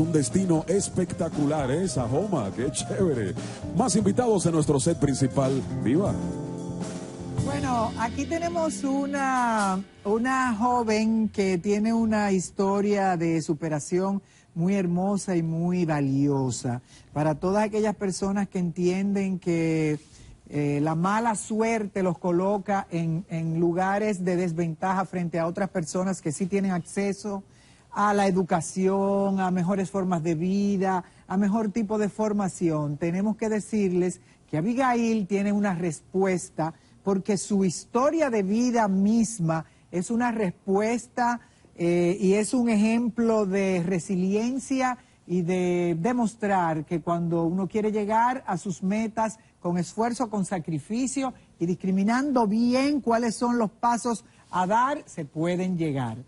Un destino espectacular, Sajoma, qué chévere. Más invitados en nuestro set principal. ¡Viva! Bueno, aquí tenemos una joven que tiene una historia de superación muy hermosa y muy valiosa para todas aquellas personas que entienden que la mala suerte los coloca en lugares de desventaja frente a otras personas que sí tienen acceso a la educación, a mejores formas de vida, a mejor tipo de formación. Tenemos que decirles que Abigail tiene una respuesta porque su historia de vida misma es una respuesta y es un ejemplo de resiliencia y de demostrar que cuando uno quiere llegar a sus metas con esfuerzo, con sacrificio y discriminando bien cuáles son los pasos a dar, se pueden llegar.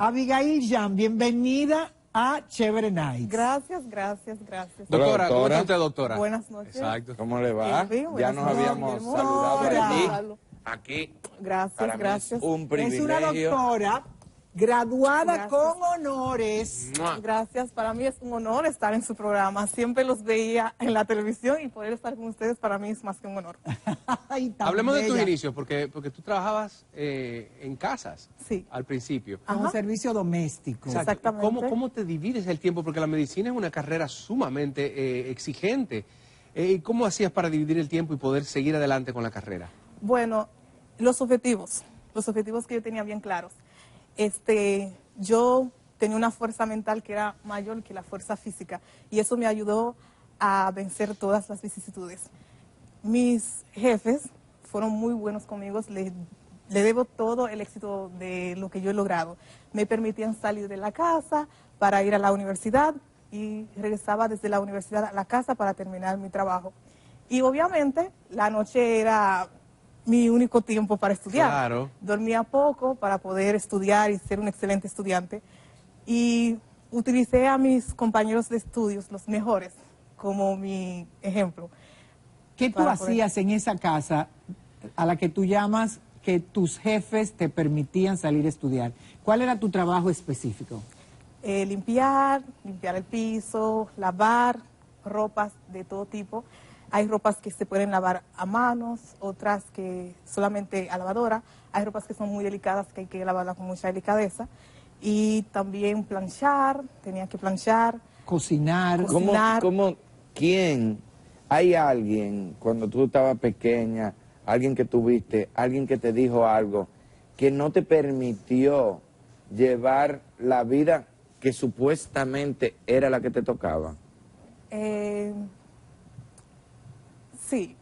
Abigail Jan, bienvenida a Chévere Nights. Gracias. Doctora, ¿cómo está usted, doctora? Buenas noches. Exacto. ¿Cómo le va? Ya nos habíamos saludado allí. Aquí. Gracias. Es un privilegio. Es una doctora graduada con honores. Gracias, para mí es un honor estar en su programa. Siempre los veía en la televisión y poder estar con ustedes para mí es más que un honor. Hablemos de tus inicios, porque tú trabajabas en casas al principio. Como servicio doméstico. Exactamente. ¿Cómo te divides el tiempo? Porque la medicina es una carrera sumamente exigente. ¿Cómo hacías para dividir el tiempo y poder seguir adelante con la carrera? Bueno, los objetivos que yo tenía bien claros. Yo tenía una fuerza mental que era mayor que la fuerza física y eso me ayudó a vencer todas las vicisitudes. Mis jefes fueron muy buenos conmigo, le debo todo el éxito de lo que yo he logrado. Me permitían salir de la casa para ir a la universidad y regresaba desde la universidad a la casa para terminar mi trabajo. Y obviamente la noche era mi único tiempo para estudiar. Claro. Dormía poco para poder estudiar y ser un excelente estudiante. Y utilicé a mis compañeros de estudios, los mejores, como mi ejemplo. ¿Qué tú hacías en esa casa a la que tú llamas que tus jefes te permitían salir a estudiar? ¿Cuál era tu trabajo específico? Limpiar el piso, lavar ropas de todo tipo. Hay ropas que se pueden lavar a manos, otras que solamente a lavadora. Hay ropas que son muy delicadas que hay que lavarlas con mucha delicadeza. Y también planchar, tenía que planchar. Cocinar. ¿Quién? ¿Hay alguien, cuando tú estabas pequeña, alguien que tuviste, alguien que te dijo algo, que no te permitió llevar la vida que supuestamente era la que te tocaba? Sí.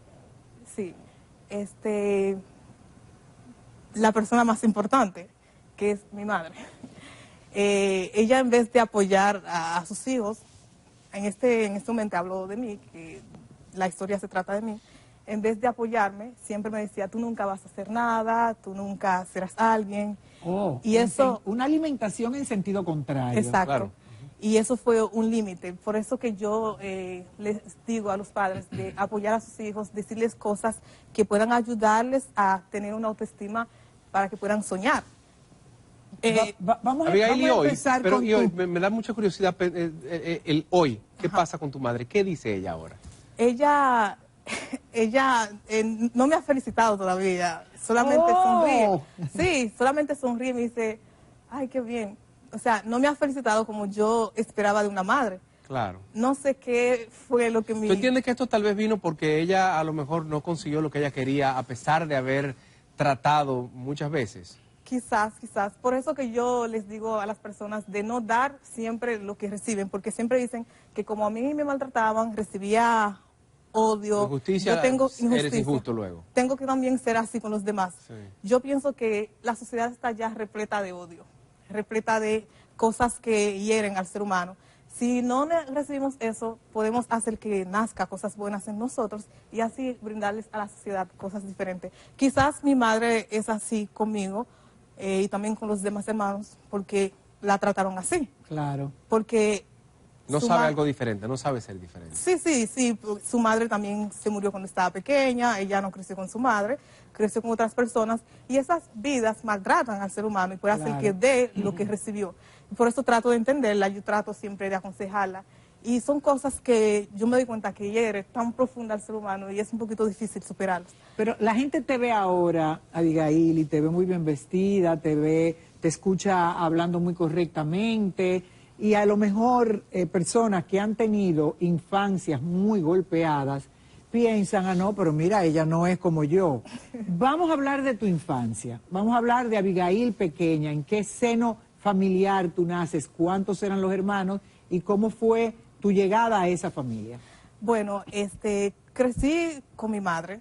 La persona más importante, que es mi madre. Ella, en vez de apoyar a sus hijos, en este momento hablo de mí, que la historia se trata de mí, en vez de apoyarme, siempre me decía, tú nunca vas a hacer nada, tú nunca serás alguien. Y eso, una alimentación en sentido contrario. Exacto. Claro. Y eso fue un límite. Por eso que yo les digo a los padres de apoyar a sus hijos, decirles cosas que puedan ayudarles a tener una autoestima para que puedan soñar. Vamos a empezar con hoy, me da mucha curiosidad el hoy. ¿Qué pasa con tu madre? ¿Qué dice ella ahora? Ella no me ha felicitado todavía, solamente sonríe. Sí, solamente sonríe y me dice, ay, qué bien. O sea, no me ha felicitado como yo esperaba de una madre. Claro. No sé qué fue lo que me... ¿Tú entiendes que esto tal vez vino porque ella a lo mejor no consiguió lo que ella quería a pesar de haber tratado muchas veces? Quizás. Por eso que yo les digo a las personas de no dar siempre lo que reciben, porque siempre dicen que como a mí me maltrataban, recibía odio. Injusticia, yo tengo injusticia. Eres injusto luego. Tengo que también ser así con los demás. Sí. Yo pienso que la sociedad está ya repleta de odio, repleta de cosas que hieren al ser humano. Si no recibimos eso, podemos hacer que nazca cosas buenas en nosotros y así brindarles a la sociedad cosas diferentes. Quizás mi madre es así conmigo y también con los demás hermanos porque la trataron así. Claro. Porque no sabe algo diferente, no sabe ser diferente. Sí. Su madre también se murió cuando estaba pequeña, ella no creció con su madre, creció con otras personas y esas vidas maltratan al ser humano y puede hacer que dé lo que recibió. Por eso trato de entenderla, yo trato siempre de aconsejarla. Y son cosas que yo me doy cuenta que hiere tan profunda al ser humano y es un poquito difícil superarlas. Pero la gente te ve ahora, Abigail, y te ve muy bien vestida, te escucha hablando muy correctamente, y a lo mejor personas que han tenido infancias muy golpeadas piensan, ah, no, pero mira, ella no es como yo. Vamos a hablar de tu infancia, vamos a hablar de Abigail pequeña, en qué seno familiar tú naces, cuántos eran los hermanos y cómo fue tu llegada a esa familia. Bueno, crecí con mi madre.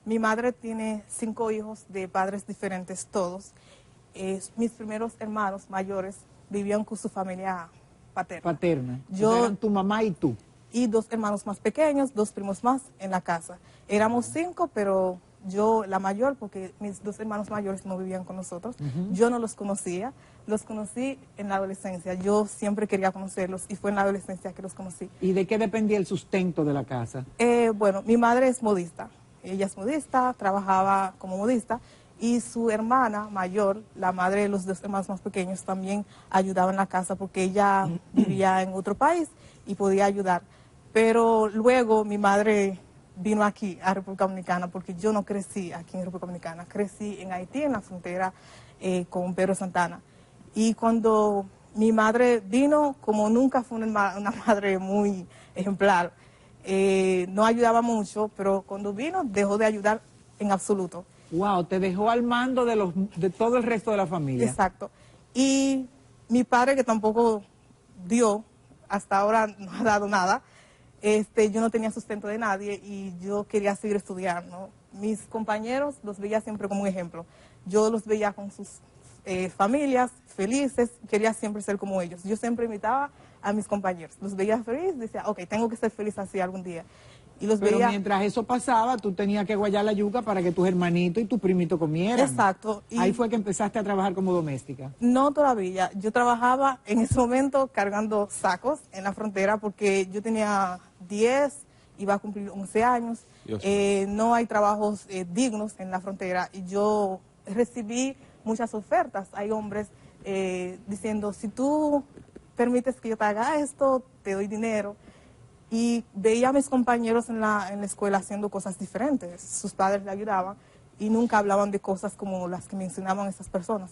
Mi madre tiene 5 hijos de padres diferentes todos. Mis primeros hermanos mayores vivían con su familia paterna. Paterna. O sea, eran tu mamá y tú. Y 2 hermanos más pequeños, 2 primos más en la casa. Éramos 5, pero yo la mayor, porque mis 2 hermanos mayores no vivían con nosotros. Yo no los conocía, los conocí en la adolescencia. Yo siempre quería conocerlos y fue en la adolescencia que los conocí. ¿Y de qué dependía el sustento de la casa? Bueno, mi madre es modista. Ella es modista, trabajaba como modista. Y su hermana mayor, la madre de los 2 hermanos más pequeños, también ayudaba en la casa porque ella vivía en otro país y podía ayudar. Pero luego mi madre vino aquí a República Dominicana porque yo no crecí aquí en República Dominicana. Crecí en Haití, en la frontera con Pedro Santana. Y cuando mi madre vino, como nunca fue una madre muy ejemplar, no ayudaba mucho, pero cuando vino dejó de ayudar en absoluto. Wow, te dejó al mando de todo el resto de la familia. Exacto. Y mi padre, que tampoco dio, hasta ahora no ha dado nada, yo no tenía sustento de nadie y yo quería seguir estudiando. Mis compañeros los veía siempre como un ejemplo. Yo los veía con sus familias felices, quería siempre ser como ellos. Yo siempre imitaba a mis compañeros. Los veía felices, decía, ok, tengo que ser feliz así algún día. Y los Pero veía... mientras eso pasaba, tú tenías que guayar la yuca para que tus hermanitos y tu primito comieran. Exacto. Y ahí fue que empezaste a trabajar como doméstica. no todavía. Yo trabajaba en ese momento cargando sacos en la frontera porque yo tenía 10, iba a cumplir 11 años. No hay trabajos dignos en la frontera y yo recibí muchas ofertas. Hay hombres diciendo, si tú permites que yo te haga esto, te doy dinero. Y veía a mis compañeros en la escuela haciendo cosas diferentes. Sus padres le ayudaban y nunca hablaban de cosas como las que mencionaban esas personas.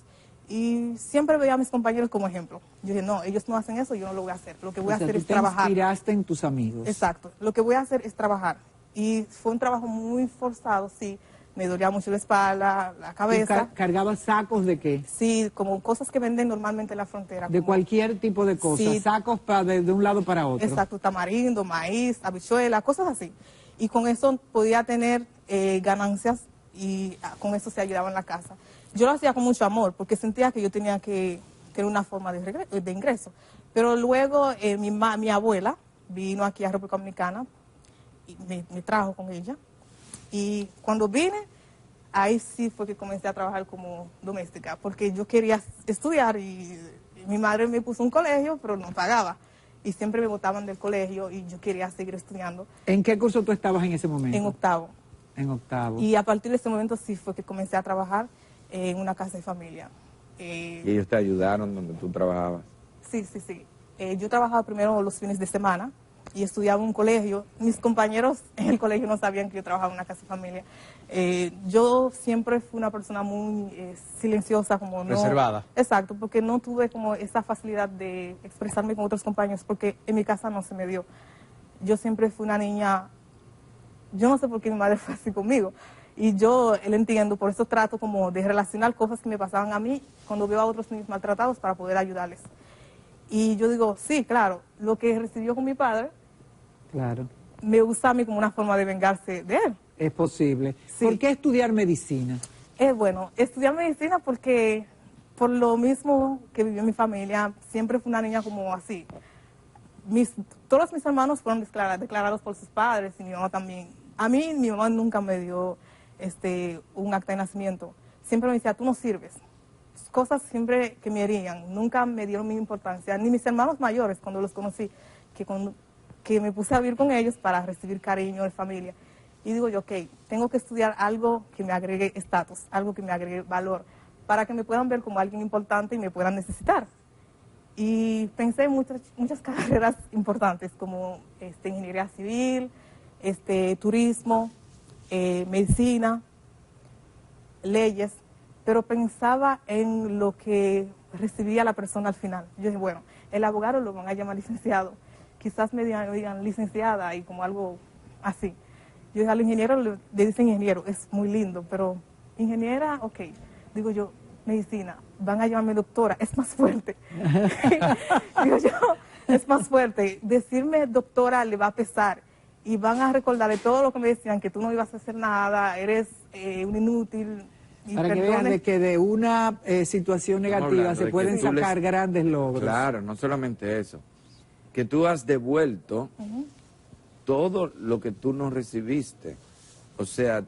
Y siempre veía a mis compañeros como ejemplo. Yo dije, no, ellos no hacen eso, yo no lo voy a hacer. Lo que voy a hacer es trabajar. Te inspiraste en tus amigos. Exacto. Lo que voy a hacer es trabajar. Y fue un trabajo muy forzado, sí. Me dolía mucho la espalda, la cabeza. ¿Cargabas sacos de qué? Sí, como cosas que venden normalmente en la frontera. De como, cualquier tipo de cosas, sí, sacos de un lado para otro. Exacto, tamarindo, maíz, habichuela, cosas así. Y con eso podía tener ganancias y con eso se ayudaba en la casa. Yo lo hacía con mucho amor porque sentía que yo tenía que tener una forma de ingreso. Pero luego mi abuela vino aquí a República Dominicana y me trajo con ella. Y cuando vine, ahí sí fue que comencé a trabajar como doméstica, porque yo quería estudiar y mi madre me puso un colegio, pero no pagaba. Y siempre me botaban del colegio y yo quería seguir estudiando. ¿En qué curso tú estabas en ese momento? En octavo. En octavo. Y a partir de ese momento sí fue que comencé a trabajar en una casa de familia. ¿Y ellos te ayudaron donde tú trabajabas? Sí. Yo trabajaba primero los fines de semana y estudiaba en un colegio. Mis compañeros en el colegio no sabían que yo trabajaba en una casa de familia. Yo siempre fui una persona muy silenciosa, como no... Reservada. Exacto, porque no tuve como esa facilidad de expresarme con otros compañeros, porque en mi casa no se me dio. Yo siempre fui una niña... Yo no sé por qué mi madre fue así conmigo. Y yo él entiendo, por eso trato como de relacionar cosas que me pasaban a mí cuando veo a otros niños maltratados para poder ayudarles. Y yo digo, sí, claro, lo que recibió con mi padre... Claro. Me usa a mí como una forma de vengarse de él. Es posible. Sí. ¿Por qué estudiar medicina? Bueno, estudiar medicina porque por lo mismo que vivió mi familia, siempre fue una niña como así. Todos mis hermanos fueron declarados por sus padres y mi mamá también. A mí mi mamá nunca me dio un acta de nacimiento. Siempre me decía, tú no sirves. Cosas siempre que me herían, nunca me dieron mi importancia. Ni mis hermanos mayores, cuando los conocí, que me puse a vivir con ellos para recibir cariño de familia. Y digo yo, ok, tengo que estudiar algo que me agregue estatus, algo que me agregue valor, para que me puedan ver como alguien importante y me puedan necesitar. Y pensé en muchas carreras importantes como ingeniería civil, turismo, medicina, leyes, pero pensaba en lo que recibía la persona al final. Yo dije, bueno, el abogado lo van a llamar licenciado, quizás me digan licenciada y como algo así. Yo dije, al ingeniero le dicen ingeniero, es muy lindo, pero ingeniera, ok. Digo yo, medicina, van a llamarme doctora, es más fuerte. Digo yo, es más fuerte. Decirme doctora le va a pesar y van a recordar de todo lo que me decían, que tú no ibas a hacer nada, eres un inútil. Y para que vean de que de una situación negativa se pueden sacar grandes logros. Claro, no solamente eso, que tú has devuelto todo lo que tú no recibiste. O sea,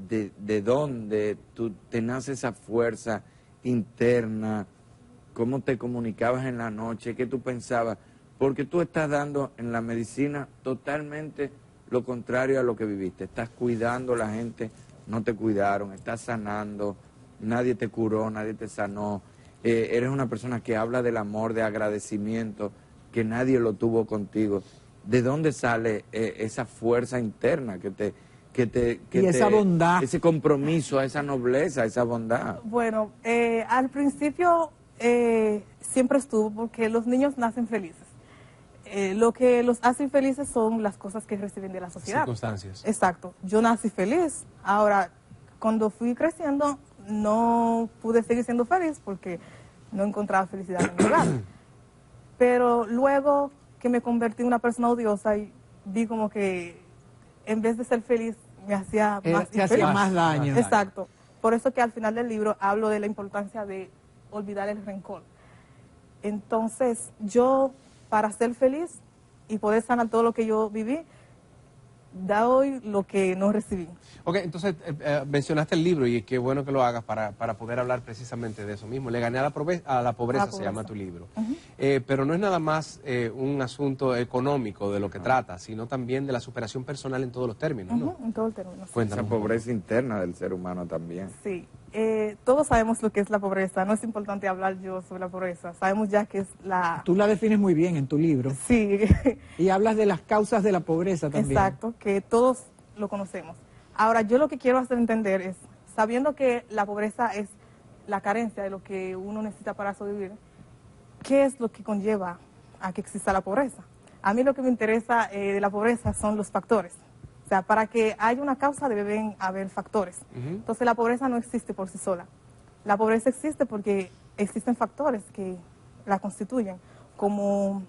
de dónde tú te nace esa fuerza interna, cómo te comunicabas en la noche, qué tú pensabas, porque tú estás dando en la medicina totalmente lo contrario a lo que viviste. Estás cuidando a la gente, no te cuidaron, estás sanando, nadie te curó, nadie te sanó. Eres una persona que habla del amor, de agradecimiento, que nadie lo tuvo contigo. ¿De dónde sale esa fuerza interna y esa bondad? Ese compromiso, esa nobleza, esa bondad. Bueno, al principio siempre estuvo porque los niños nacen felices. Lo que los hace felices son las cosas que reciben de la sociedad. Circunstancias. Exacto. Yo nací feliz. Ahora, cuando fui creciendo, no pude seguir siendo feliz porque no encontraba felicidad en mi hogar. Pero luego que me convertí en una persona odiosa y vi como que en vez de ser feliz me hacía más infeliz. Hacía más daño. Exacto. Por eso que al final del libro hablo de la importancia de olvidar el rencor. Entonces, yo, para ser feliz y poder sanar todo lo que yo viví, doy lo que no recibí. Ok, entonces mencionaste el libro y qué bueno que lo hagas para poder hablar precisamente de eso mismo. Le gané a la pobreza, se llama tu libro. Pero no es nada más un asunto económico de lo que trata, sino también de la superación personal en todos los términos, ¿no? En todos los términos. Esa pobreza interna del ser humano también. Sí. Todos sabemos lo que es la pobreza. No es importante hablar yo sobre la pobreza. Sabemos ya que es la... Tú la defines muy bien en tu libro. Sí. Y hablas de las causas de la pobreza también. Exacto, que todos lo conocemos. Ahora, yo lo que quiero hacer entender es, sabiendo que la pobreza es la carencia de lo que uno necesita para sobrevivir, ¿qué es lo que conlleva a que exista la pobreza? A mí lo que me interesa de la pobreza son los factores. O sea, para que haya una causa deben haber factores. Entonces, la pobreza no existe por sí sola. La pobreza existe porque existen factores que la constituyen, como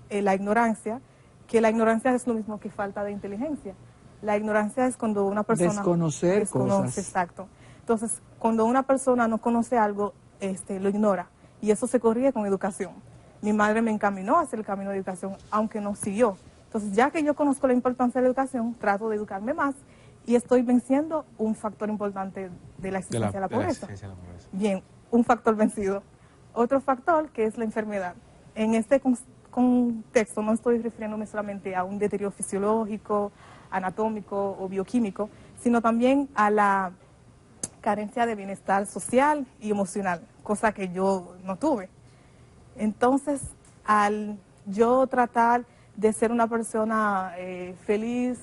la ignorancia, que la ignorancia es lo mismo que falta de inteligencia. La ignorancia es cuando una persona... desconoce cosas. Exacto. Entonces, cuando una persona no conoce algo, lo ignora. Y eso se corrige con educación. Mi madre me encaminó hacia el camino de educación, aunque no siguió. Entonces, ya que yo conozco la importancia de la educación, trato de educarme más y estoy venciendo un factor importante de la existencia de la pobreza. Bien, un factor vencido. Otro factor que es la enfermedad. En este contexto no estoy refiriéndome solamente a un deterioro fisiológico, anatómico o bioquímico, sino también a la carencia de bienestar social y emocional, cosa que yo no tuve. Entonces, al yo tratar de ser una persona feliz,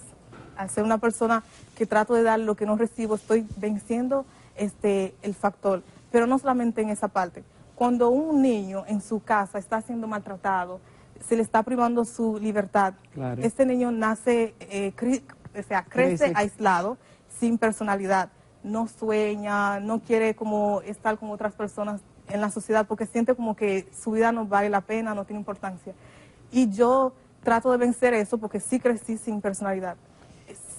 al ser una persona que trato de dar lo que no recibo, estoy venciendo el factor. Pero no solamente en esa parte. Cuando un niño en su casa está siendo maltratado, se le está privando su libertad, claro. Este niño nace, crece aislado, sin personalidad, no sueña, no quiere como estar con otras personas en la sociedad porque siente como que su vida no vale la pena, no tiene importancia. Y yo trato de vencer eso porque sí crecí sin personalidad.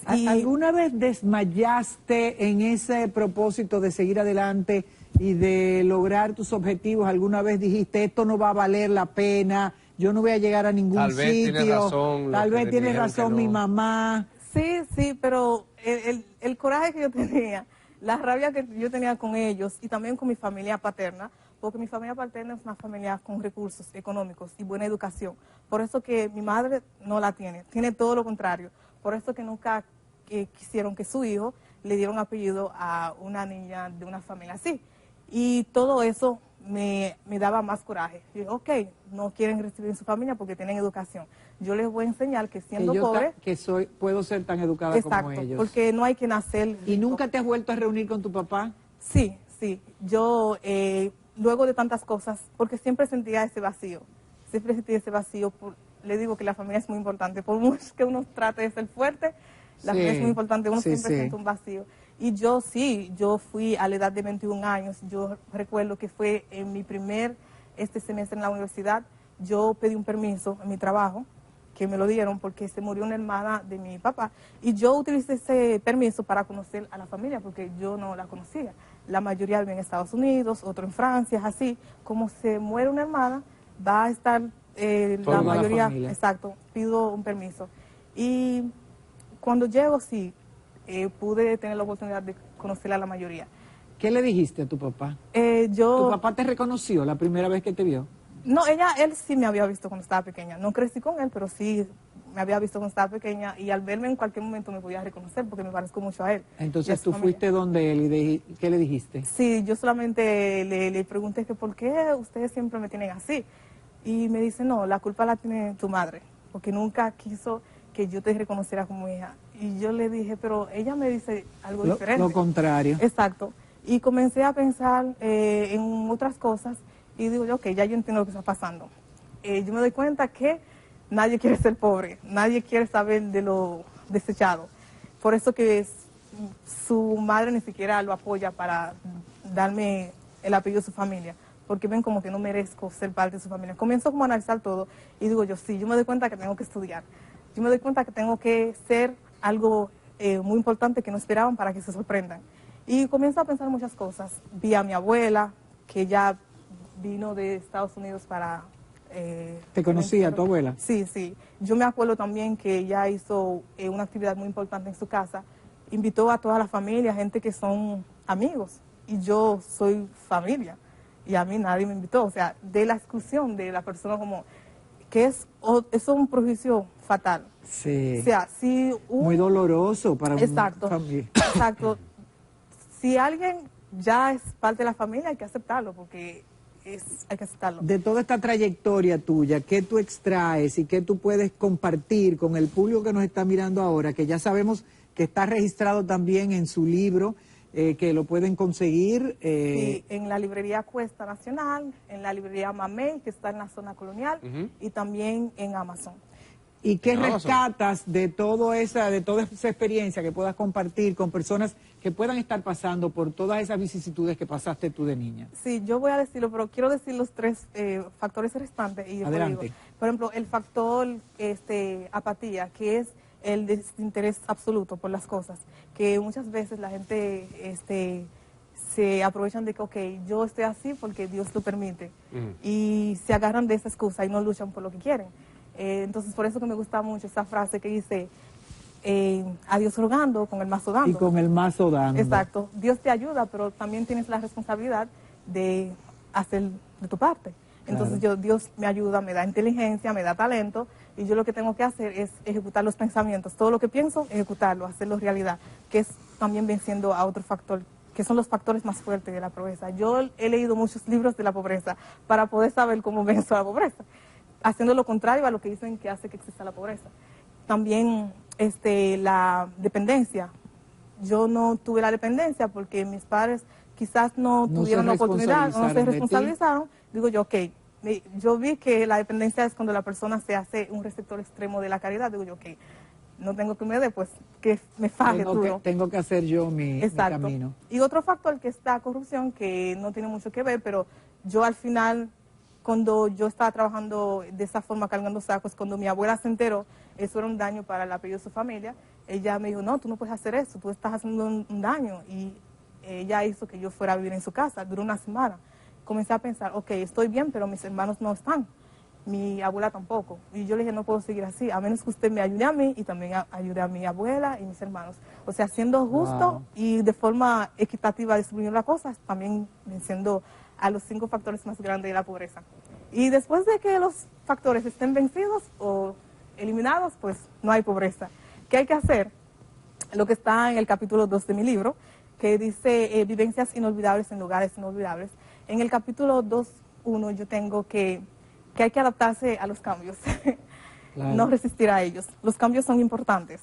¿Alguna vez desmayaste en ese propósito de seguir adelante y de lograr tus objetivos? ¿Alguna vez dijiste, esto no va a valer la pena, yo no voy a llegar a ningún sitio? Tal vez tienes razón. Tal vez tiene razón mi mamá. Sí, pero el coraje que yo tenía, la rabia que yo tenía con ellos y también con mi familia paterna, porque mi familia paterna es una familia con recursos económicos y buena educación. Por eso que mi madre no la tiene todo lo contrario. Por eso que nunca quisieron que su hijo le diera un apellido a una niña de una familia así. Y todo eso me daba más coraje. Yo dije, ok, no quieren recibir en su familia porque tienen educación. Yo les voy a enseñar que siendo pobre... Puedo ser tan educada como ellos. Porque no hay que nacer... ¿Y nunca te has vuelto a reunir con tu papá? Sí, sí. Yo, luego de tantas cosas, porque siempre sentía ese vacío. Siempre sentí ese vacío. Le digo que la familia es muy importante. Por mucho que uno trate de ser fuerte, la familia es muy importante. Uno siempre siente un vacío. Y yo fui a la edad de 21 años. Yo recuerdo que fue en mi primer semestre en la universidad. Yo pedí un permiso en mi trabajo, que me lo dieron porque se murió una hermana de mi papá. Y yo utilicé ese permiso para conocer a la familia, porque yo no la conocía. La mayoría vive en Estados Unidos, otro en Francia, así. Como se muere una hermana, va a estar la mayoría... Exacto, pido un permiso. Y cuando llego, sí, pude tener la oportunidad de conocer a la mayoría. ¿Qué le dijiste a tu papá? ¿Tu papá te reconoció la primera vez que te vio? No, él sí me había visto cuando estaba pequeña. No crecí con él, pero sí me había visto cuando estaba pequeña y al verme en cualquier momento me podía reconocer porque me parezco mucho a él. Entonces tú fuiste donde él y ¿qué le dijiste? Sí, yo solamente le pregunté que por qué ustedes siempre me tienen así. Y me dice, no, la culpa la tiene tu madre, porque nunca quiso que yo te reconociera como hija. Y yo le dije, pero ella me dice algo diferente. Lo contrario. Exacto. Y comencé a pensar en otras cosas y digo, ok, ya yo entiendo lo que está pasando. Yo me doy cuenta que nadie quiere ser pobre, nadie quiere saber de lo desechado. Por eso que su madre ni siquiera lo apoya para darme el apellido de su familia, porque ven como que no merezco ser parte de su familia. Comienzo como a analizar todo y digo yo, sí, yo me doy cuenta que tengo que estudiar. Yo me doy cuenta que tengo que ser algo muy importante que no esperaban para que se sorprendan. Y comienzo a pensar muchas cosas. Vi a mi abuela, que ya vino de Estados Unidos para... ¿Te conocía tu abuela? Sí, sí. Yo me acuerdo también que ella hizo una actividad muy importante en su casa. Invitó a toda la familia, gente que son amigos. Y yo soy familia. Y a mí nadie me invitó. O sea, de la exclusión de la persona como... que es un prejuicio fatal. Sí. O sea, si muy doloroso para una familia. Exacto. Si alguien ya es parte de la familia, hay que aceptarlo, porque hay que aceptarlo. De toda esta trayectoria tuya, ¿qué tú extraes y qué tú puedes compartir con el público que nos está mirando ahora, que ya sabemos que está registrado también en su libro, que lo pueden conseguir? Sí, en la librería Cuesta Nacional, en la librería Mamey, que está en la zona colonial, y también en Amazon. ¿Y qué rescatas de toda esa experiencia que puedas compartir con personas que puedan estar pasando por todas esas vicisitudes que pasaste tú de niña? Sí, yo voy a decirlo, pero quiero decir los tres factores restantes. Y adelante. Digo, por ejemplo, el factor apatía, que es el desinterés absoluto por las cosas, que muchas veces la gente se aprovechan de que, ok, yo estoy así porque Dios lo permite, y se agarran de esa excusa y no luchan por lo que quieren. Entonces, por eso que me gusta mucho esa frase que dice, a Dios rogando, con el mazo dando. Y con el mazo dando. Exacto. Dios te ayuda, pero también tienes la responsabilidad de hacer de tu parte. Entonces, Dios me ayuda, me da inteligencia, me da talento, y yo lo que tengo que hacer es ejecutar los pensamientos. Todo lo que pienso, ejecutarlo, hacerlo realidad, que es también venciendo a otro factor, que son los factores más fuertes de la pobreza. Yo he leído muchos libros de la pobreza para poder saber cómo venzo a la pobreza, haciendo lo contrario a lo que dicen que hace que exista la pobreza. También la dependencia. Yo no tuve la dependencia porque mis padres quizás no tuvieron la oportunidad, no se responsabilizaron. Digo yo, ok, yo vi que la dependencia es cuando la persona se hace un receptor extremo de la caridad. Digo yo, ok, no tengo que me dé, pues que me faje duro. Tengo que hacer yo mi camino. Y otro factor que es la corrupción, que no tiene mucho que ver, pero yo al final, cuando yo estaba trabajando de esa forma, cargando sacos, cuando mi abuela se enteró, eso era un daño para el apellido de su familia, ella me dijo, no, tú no puedes hacer eso, tú estás haciendo un daño. Y ella hizo que yo fuera a vivir en su casa, duró una semana. Comencé a pensar, ok, estoy bien, pero mis hermanos no están, mi abuela tampoco. Y yo le dije, no puedo seguir así, a menos que usted me ayude a mí y también ayude a mi abuela y mis hermanos. O sea, siendo justo y de forma equitativa distribuyendo las cosas, también venciendo a los 5 factores más grandes de la pobreza. Y después de que los factores estén vencidos o eliminados, pues no hay pobreza. ¿Qué hay que hacer? Lo que está en el capítulo 2 de mi libro, que dice vivencias inolvidables en lugares inolvidables. En el capítulo 2.1 yo tengo que hay que adaptarse a los cambios, Claro. no resistir a ellos. Los cambios son importantes,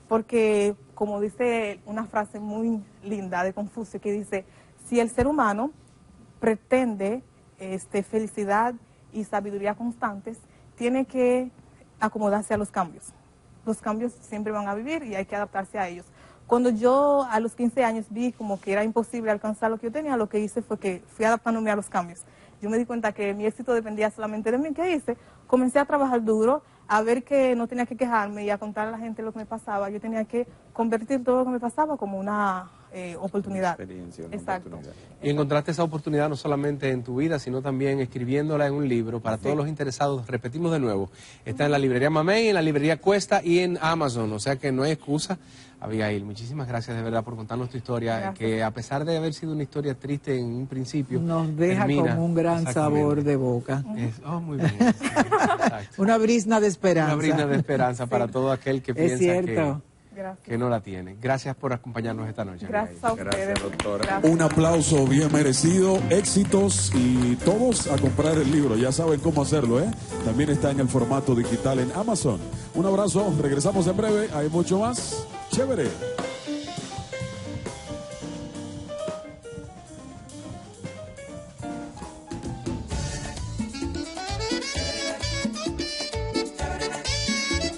porque como dice una frase muy linda de Confucio que dice, si el ser humano pretende felicidad y sabiduría constantes, tiene que acomodarse a los cambios. Los cambios siempre van a vivir y hay que adaptarse a ellos. Cuando yo a los 15 años vi como que era imposible alcanzar lo que yo tenía, lo que hice fue que fui adaptándome a los cambios. Yo me di cuenta que mi éxito dependía solamente de mí. ¿Qué hice? Comencé a trabajar duro, a ver que no tenía que quejarme y a contar a la gente lo que me pasaba. Yo tenía que convertir todo lo que me pasaba como una oportunidad. Una experiencia, una Exacto. oportunidad. Y encontraste esa oportunidad no solamente en tu vida, sino también escribiéndola en un libro. Para todos los interesados, repetimos de nuevo, está en la librería Mamey, en la librería Cuesta y en Amazon, o sea que no hay excusa. Abigail, muchísimas gracias de verdad por contarnos tu historia, Gracias. que a pesar de haber sido una historia triste en un principio, Nos deja termina- como un gran Exactamente. sabor de boca. Muy bien. Exacto. Una brisna de esperanza. Una brizna de esperanza para todo aquel que Es piensa cierto. Gracias. que no la tiene. Gracias por acompañarnos esta noche. Gracias a Abigail. ustedes. Gracias, doctora. Gracias. Un aplauso bien merecido, éxitos y todos a comprar el libro. Ya saben cómo hacerlo, ¿eh? También está en el formato digital en Amazon. Un abrazo, regresamos en breve, hay mucho más. Chévere.